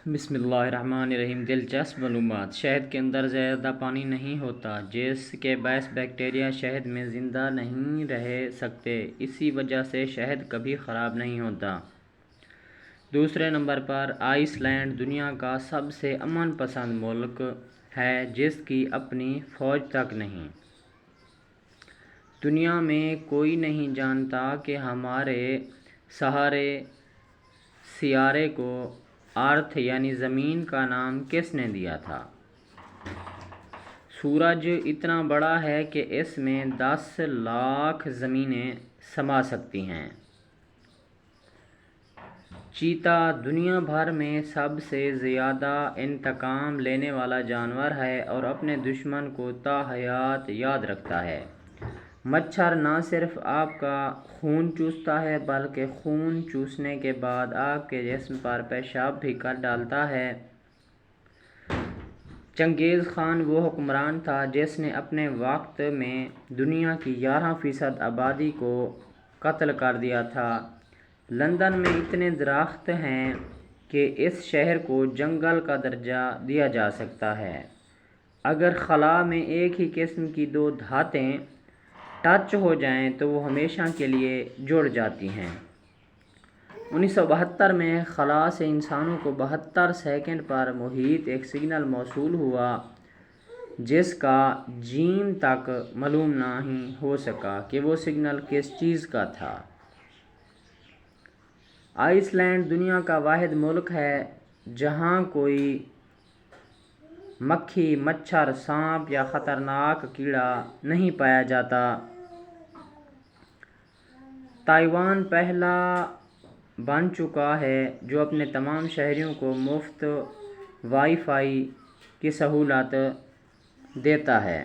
بسم اللہ الرحمن الرحیم۔ دلچسپ معلومات۔ شہد کے اندر زیادہ پانی نہیں ہوتا، جس کے باعث بیکٹیریا شہد میں زندہ نہیں رہ سکتے، اسی وجہ سے شہد کبھی خراب نہیں ہوتا۔ دوسرے نمبر پر آئس لینڈ دنیا کا سب سے امن پسند ملک ہے، جس کی اپنی فوج تک نہیں۔ دنیا میں کوئی نہیں جانتا کہ ہمارے سیارے کو ارتھ یعنی زمین کا نام کس نے دیا تھا۔ سورج اتنا بڑا ہے کہ اس میں 10 لاکھ زمینیں سما سکتی ہیں۔ چیتا دنیا بھر میں سب سے زیادہ انتقام لینے والا جانور ہے اور اپنے دشمن کو تا حیات یاد رکھتا ہے۔ مچھر نہ صرف آپ کا خون چوستا ہے بلکہ خون چوسنے کے بعد آپ کے جسم پر پیشاب بھی کر ڈالتا ہے۔ چنگیز خان وہ حکمران تھا جس نے اپنے وقت میں دنیا کی 11% آبادی کو قتل کر دیا تھا۔ لندن میں اتنے درخت ہیں کہ اس شہر کو جنگل کا درجہ دیا جا سکتا ہے۔ اگر خلا میں ایک ہی قسم کی 2 دھاتیں ٹچ ہو جائیں تو وہ ہمیشہ کے لیے جڑ جاتی ہیں۔ 1972 میں خلا سے انسانوں کو 72 سیکنڈ پر محیط ایک سگنل موصول ہوا جس کا ء تک معلوم نہیں ہو سکا کہ وہ سگنل کس چیز کا تھا۔ آئس لینڈ دنیا کا واحد ملک ہے جہاں کوئی مکھی، مچھر، سانپ یا خطرناک کیڑا نہیں پایا جاتا۔ تائیوان پہلا بن چکا ہے جو اپنے تمام شہریوں کو مفت وائی فائی کی سہولت دیتا ہے۔